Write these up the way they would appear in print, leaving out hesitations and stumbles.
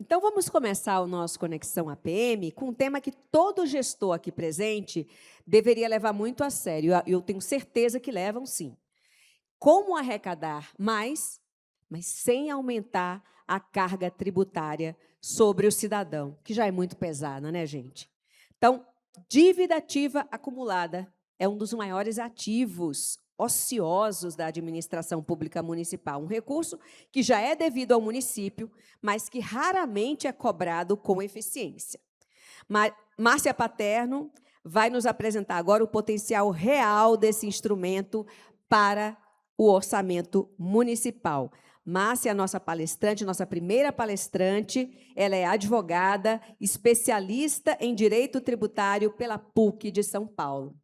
Então, vamos começar o nosso Conexão APM com um tema que todo gestor aqui presente deveria levar muito a sério. Eu tenho certeza que levam, sim. Como arrecadar mais, mas sem aumentar a carga tributária sobre o cidadão, que já é muito pesada, né, gente? Então, dívida ativa acumulada é um dos maiores ativos ociosos da administração pública municipal, um recurso que já é devido ao município, mas que raramente é cobrado com eficiência. Márcia Paterno vai nos apresentar agora o potencial real desse instrumento para o orçamento municipal. Márcia é a nossa palestrante, nossa primeira palestrante. Ela é advogada, especialista em direito tributário pela PUC de São Paulo.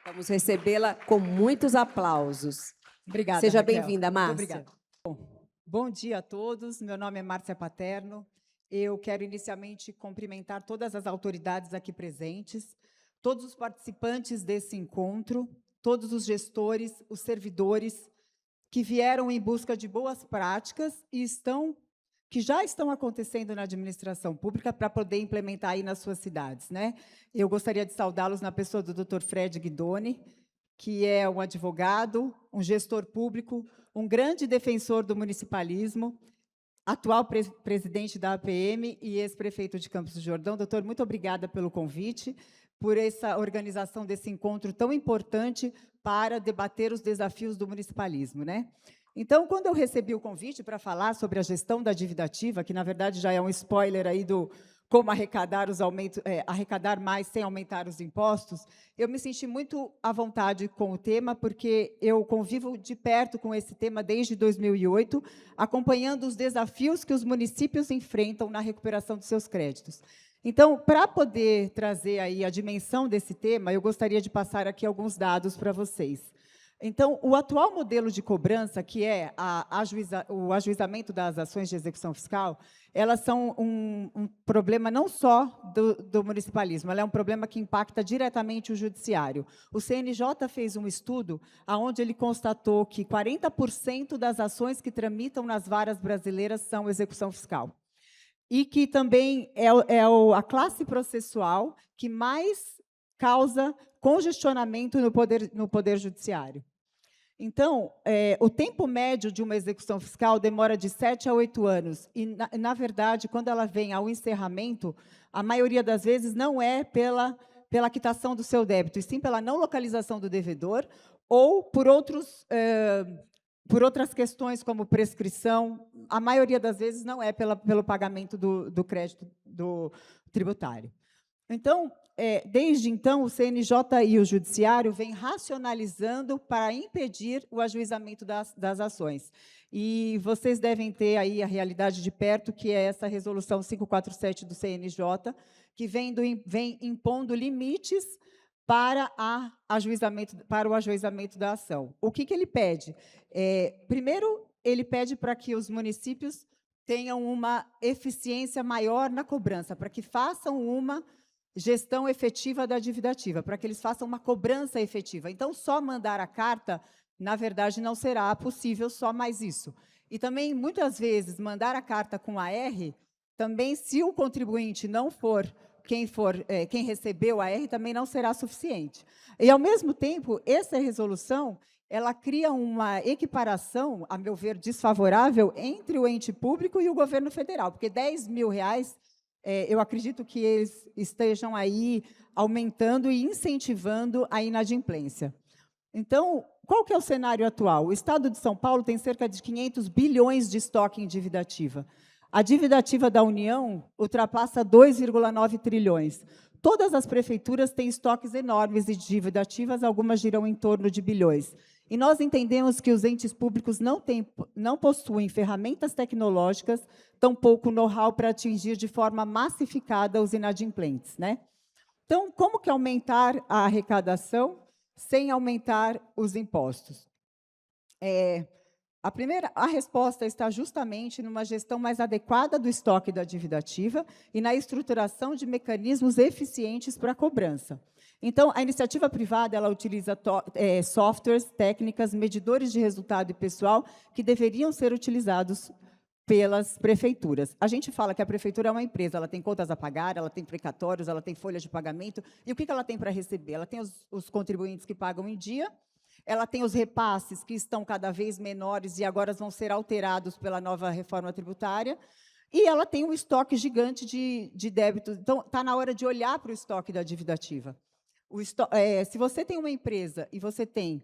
Vamos recebê-la com muitos aplausos. Obrigada, Seja Raquel. bem-vinda, Márcia. Muito obrigada. Bom dia a todos. Meu nome é Márcia Paterno. Eu quero inicialmente cumprimentar todas as autoridades aqui presentes, todos os participantes desse encontro, todos os gestores, os servidores que vieram em busca de boas práticas e que já estão acontecendo na administração pública para poder implementar aí nas suas cidades, né? Eu gostaria de saudá-los na pessoa do Dr. Fred Guidoni, que é um advogado, um gestor público, um grande defensor do municipalismo, atual presidente da APM e ex-prefeito de Campos do Jordão. Doutor, muito obrigada pelo convite, por essa organização desse encontro tão importante para debater os desafios do municipalismo, né? Então, quando eu recebi o convite para falar sobre a gestão da dívida ativa, que, na verdade, já é um spoiler aí do como arrecadar arrecadar mais sem aumentar os impostos, eu me senti muito à vontade com o tema, porque eu convivo de perto com esse tema desde 2008, acompanhando os desafios que os municípios enfrentam na recuperação dos seus créditos. Então, para poder trazer aí a dimensão desse tema, eu gostaria de passar aqui alguns dados para vocês. Então, o atual modelo de cobrança, que é o ajuizamento das ações de execução fiscal, elas são um problema não só do municipalismo, ela é um problema que impacta diretamente o judiciário. O CNJ fez um estudo onde ele constatou que 40% das ações que tramitam nas varas brasileiras são execução fiscal. E que também é a classe processual que mais causa congestionamento no poder judiciário. Então, o tempo médio de uma execução fiscal demora de 7 a 8 anos. E, na verdade, quando ela vem ao encerramento, a maioria das vezes não é pela quitação do seu débito, e sim pela não localização do devedor ou por outras questões, como prescrição. A maioria das vezes não é pelo pagamento do crédito do tributário. Então, desde então, o CNJ e o Judiciário vêm racionalizando para impedir o ajuizamento das ações. E vocês devem ter aí a realidade de perto, que é essa resolução 547 do CNJ, que vem impondo limites para o ajuizamento da ação. O que ele pede? Primeiro, ele pede para que os municípios tenham uma eficiência maior na cobrança, para que façam uma gestão efetiva da dívida ativa, para que eles façam uma cobrança efetiva. Então, só mandar a carta, na verdade, não será possível só mais isso. E também, muitas vezes, mandar a carta com AR, também, se o contribuinte não for quem recebeu a AR, também não será suficiente. E, ao mesmo tempo, essa resolução ela cria uma equiparação, a meu ver, desfavorável entre o ente público e o governo federal, porque R$10.000, eu acredito que eles estejam aí aumentando e incentivando a inadimplência. Então, qual que é o cenário atual? O Estado de São Paulo tem cerca de 500 bilhões de estoque em dívida ativa. A dívida ativa da União ultrapassa 2,9 trilhões. Todas as prefeituras têm estoques enormes de dívida ativas, algumas giram em torno de bilhões. E nós entendemos que os entes públicos não possuem ferramentas tecnológicas, tampouco know-how para atingir de forma massificada os inadimplentes, né? Então, como que aumentar a arrecadação sem aumentar os impostos? A resposta está justamente numa gestão mais adequada do estoque da dívida ativa e na estruturação de mecanismos eficientes para a cobrança. Então, a iniciativa privada ela utiliza softwares, técnicas, medidores de resultado e pessoal que deveriam ser utilizados pelas prefeituras. A gente fala que a prefeitura é uma empresa, ela tem contas a pagar, ela tem precatórios, ela tem folha de pagamento, e o que ela tem para receber? Ela tem os contribuintes que pagam em dia, ela tem os repasses que estão cada vez menores e agora vão ser alterados pela nova reforma tributária, e ela tem um estoque gigante de débitos. Então, está na hora de olhar para o estoque da dívida ativa. Se você tem uma empresa e você tem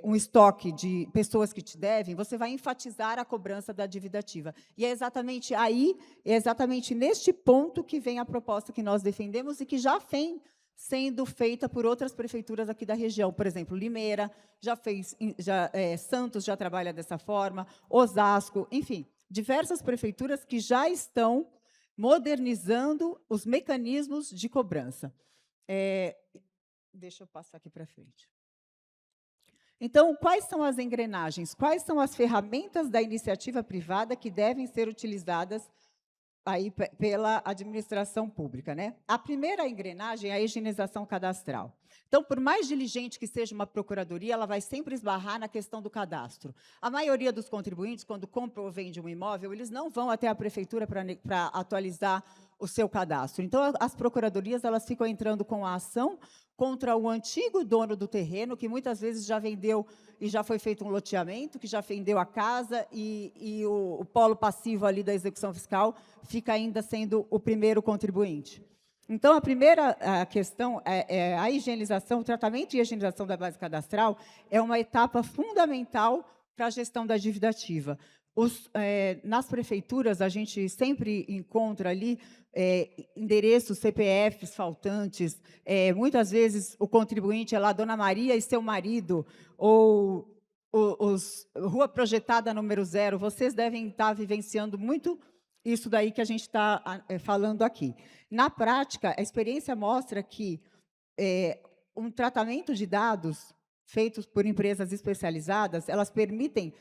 um estoque de pessoas que te devem, você vai enfatizar a cobrança da dívida ativa. E é exatamente neste ponto que vem a proposta que nós defendemos e que já vem sendo feita por outras prefeituras aqui da região. Por exemplo, Limeira, Santos já trabalha dessa forma, Osasco, enfim, diversas prefeituras que já estão modernizando os mecanismos de cobrança. Deixa eu passar aqui para frente. Então, quais são as engrenagens? Quais são as ferramentas da iniciativa privada que devem ser utilizadas aí pela administração pública, né? A primeira engrenagem é a higienização cadastral. Então, por mais diligente que seja uma procuradoria, ela vai sempre esbarrar na questão do cadastro. A maioria dos contribuintes, quando compra ou vende um imóvel, eles não vão até a prefeitura para atualizar o seu cadastro. Então, as procuradorias elas ficam entrando com a ação contra o antigo dono do terreno, que muitas vezes já vendeu e já foi feito um loteamento, que já vendeu a casa, e o polo passivo ali da execução fiscal fica ainda sendo o primeiro contribuinte. Então, a primeira questão é a higienização, o tratamento e higienização da base cadastral é uma etapa fundamental para a gestão da dívida ativa. Nas prefeituras, a gente sempre encontra ali endereços, CPFs faltantes, muitas vezes o contribuinte é lá Dona Maria e seu marido, ou Rua Projetada número 0, vocês devem estar vivenciando muito isso daí que a gente está falando aqui. Na prática, a experiência mostra que um tratamento de dados feitos por empresas especializadas, elas permitem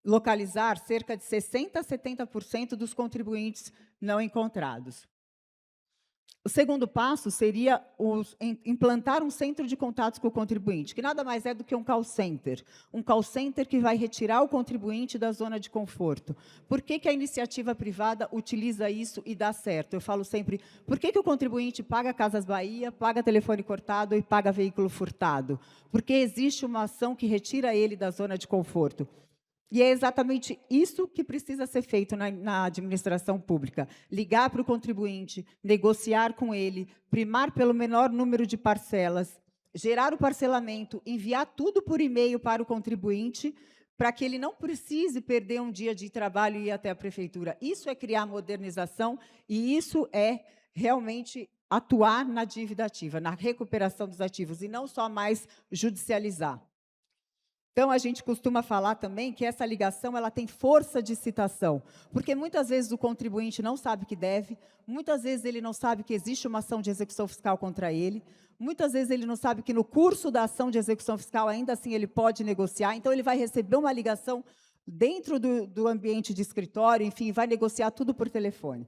localizar cerca de 60% a 70% dos contribuintes não encontrados. O segundo passo seria implantar um centro de contatos com o contribuinte, que nada mais é do que um call center que vai retirar o contribuinte da zona de conforto. Por que a iniciativa privada utiliza isso e dá certo? Eu falo sempre, por que o contribuinte paga Casas Bahia, paga telefone cortado e paga veículo furtado? Porque existe uma ação que retira ele da zona de conforto. E é exatamente isso que precisa ser feito na administração pública. Ligar para o contribuinte, negociar com ele, primar pelo menor número de parcelas, gerar o parcelamento, enviar tudo por e-mail para o contribuinte, para que ele não precise perder um dia de trabalho e ir até a prefeitura. Isso é criar modernização e isso é realmente atuar na dívida ativa, na recuperação dos ativos, e não só mais judicializar. Então, a gente costuma falar também que essa ligação ela tem força de citação, porque muitas vezes o contribuinte não sabe que deve, muitas vezes ele não sabe que existe uma ação de execução fiscal contra ele, muitas vezes ele não sabe que no curso da ação de execução fiscal, ainda assim, ele pode negociar, então ele vai receber uma ligação dentro do ambiente de escritório, enfim, vai negociar tudo por telefone.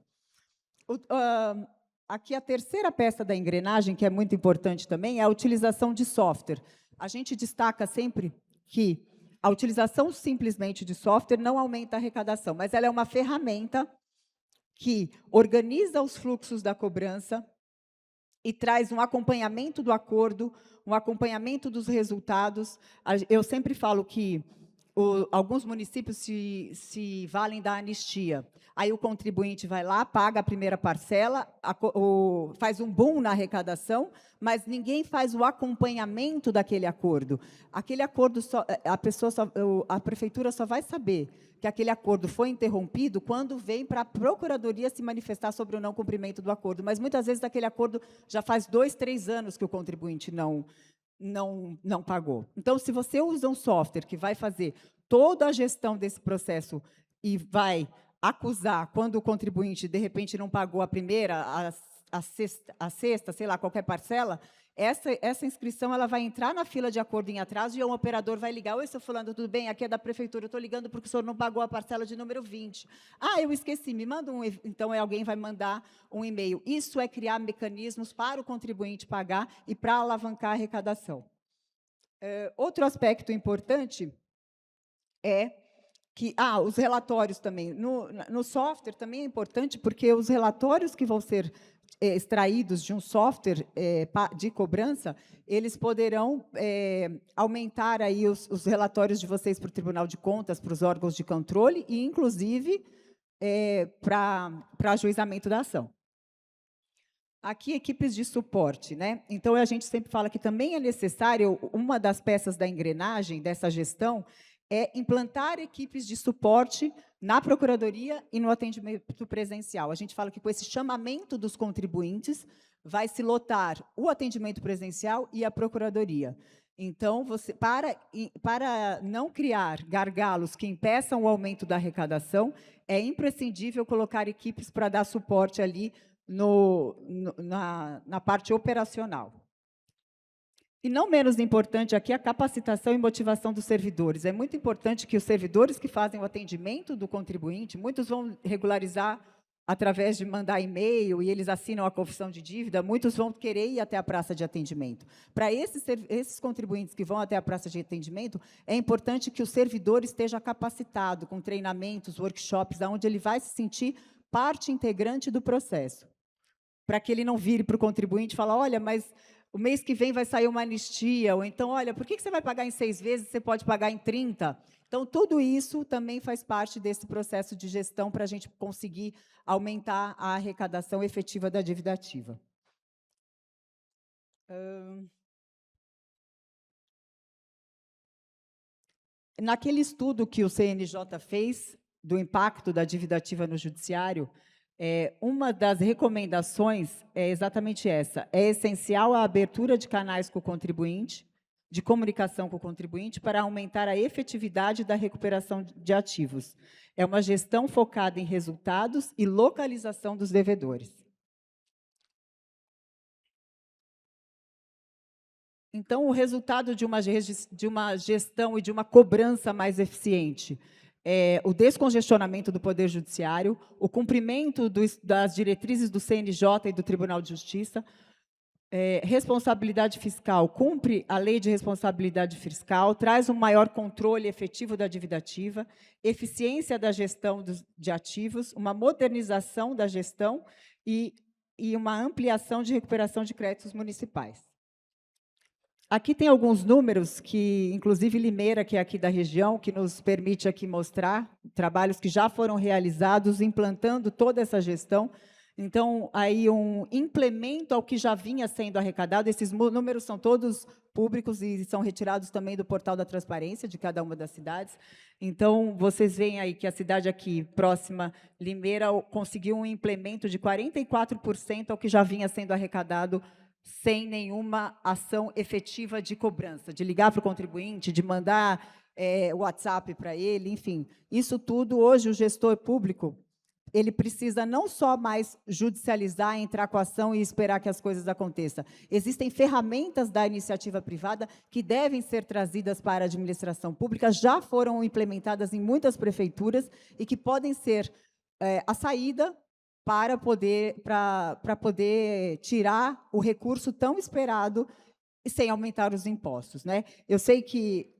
Aqui a terceira peça da engrenagem, que é muito importante também, é a utilização de software. A gente destaca sempre que a utilização simplesmente de software não aumenta a arrecadação, mas ela é uma ferramenta que organiza os fluxos da cobrança e traz um acompanhamento do acordo, um acompanhamento dos resultados. Eu sempre falo que alguns municípios se valem da anistia. Aí o contribuinte vai lá, paga a primeira parcela, faz um boom na arrecadação, mas ninguém faz o acompanhamento daquele acordo. Aquele acordo, a prefeitura só vai saber que aquele acordo foi interrompido quando vem para a procuradoria se manifestar sobre o não cumprimento do acordo. Mas, muitas vezes, aquele acordo já faz 2, 3 anos que o contribuinte não pagou. Então, se você usa um software que vai fazer toda a gestão desse processo e vai acusar quando o contribuinte, de repente, não pagou a primeira, a sexta, sei lá, qualquer parcela, essa inscrição ela vai entrar na fila de acordo em atraso e um operador vai ligar: oi, seu fulano, tudo bem? Aqui é da prefeitura, eu estou ligando porque o senhor não pagou a parcela de número 20. Ah, eu esqueci, me manda um... Então, alguém vai mandar um e-mail. Isso é criar mecanismos para o contribuinte pagar e para alavancar a arrecadação. Outro aspecto importante é os relatórios também. No software também é importante, porque os relatórios que vão ser extraídos de um software de cobrança, eles poderão aumentar aí os relatórios de vocês para o Tribunal de Contas, para os órgãos de controle e, inclusive, para ajuizamento da ação. Aqui, equipes de suporte, né? Então, a gente sempre fala que também é necessário, uma das peças da engrenagem dessa gestão é implantar equipes de suporte na Procuradoria e no atendimento presencial. A gente fala que, com esse chamamento dos contribuintes, vai se lotar o atendimento presencial e a Procuradoria. Então, para não criar gargalos que impeçam o aumento da arrecadação, é imprescindível colocar equipes para dar suporte ali na parte operacional. E não menos importante aqui a capacitação e motivação dos servidores. É muito importante que os servidores que fazem o atendimento do contribuinte, muitos vão regularizar através de mandar e-mail e eles assinam a confissão de dívida, muitos vão querer ir até a praça de atendimento. Para esses contribuintes que vão até a praça de atendimento, é importante que o servidor esteja capacitado, com treinamentos, workshops, onde ele vai se sentir parte integrante do processo, para que ele não vire para o contribuinte e fale, olha, mas o mês que vem vai sair uma anistia, ou então, olha, por que você vai pagar em 6 vezes, você pode pagar em 30? Então, tudo isso também faz parte desse processo de gestão para a gente conseguir aumentar a arrecadação efetiva da dívida ativa. Naquele estudo que o CNJ fez, do impacto da dívida ativa no judiciário, uma das recomendações é exatamente essa. É essencial a abertura de canais com o contribuinte, de comunicação com o contribuinte, para aumentar a efetividade da recuperação de ativos. É uma gestão focada em resultados e localização dos devedores. Então, o resultado de uma gestão e de uma cobrança mais eficiente é o descongestionamento do Poder Judiciário, o cumprimento das diretrizes do CNJ e do Tribunal de Justiça, responsabilidade fiscal, cumpre a lei de responsabilidade fiscal, traz um maior controle efetivo da dívida ativa, eficiência da gestão de ativos, uma modernização da gestão e uma ampliação de recuperação de créditos municipais. Aqui tem alguns números que, inclusive, Limeira, que é aqui da região, que nos permite aqui mostrar trabalhos que já foram realizados, implantando toda essa gestão. Então, aí um implemento ao que já vinha sendo arrecadado. Esses números são todos públicos e são retirados também do portal da transparência de cada uma das cidades. Então, vocês veem aí que a cidade aqui, próxima, Limeira, conseguiu um implemento de 44% ao que já vinha sendo arrecadado sem nenhuma ação efetiva de cobrança, de ligar para o contribuinte, de mandar WhatsApp para ele, enfim. Isso tudo, hoje, o gestor público, ele precisa não só mais judicializar, entrar com a ação e esperar que as coisas aconteçam. Existem ferramentas da iniciativa privada que devem ser trazidas para a administração pública, já foram implementadas em muitas prefeituras e que podem ser a saída para poder tirar o recurso tão esperado e sem aumentar os impostos, né? Eu sei que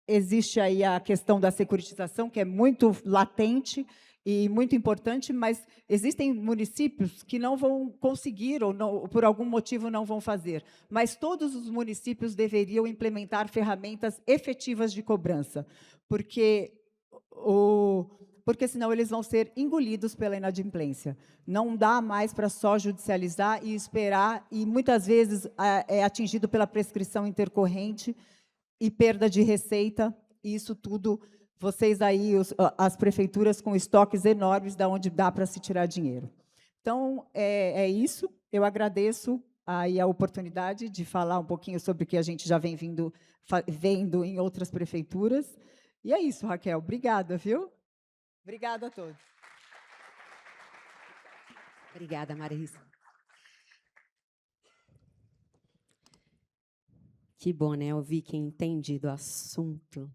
existe aí a questão da securitização, que é muito latente e muito importante, mas existem municípios que não vão conseguir ou não, por algum motivo não vão fazer. Mas todos os municípios deveriam implementar ferramentas efetivas de cobrança, porque senão eles vão ser engolidos pela inadimplência. Não dá mais para só judicializar e esperar, e muitas vezes é atingido pela prescrição intercorrente e perda de receita, e isso tudo, vocês aí, as prefeituras com estoques enormes, de onde dá para se tirar dinheiro. Então, é isso. Eu agradeço aí a oportunidade de falar um pouquinho sobre o que a gente já vem vendo em outras prefeituras. E é isso, Raquel. Obrigada, viu? Obrigada a todos. Obrigada, Marisa. Que bom, né? Ouvir quem entende do assunto.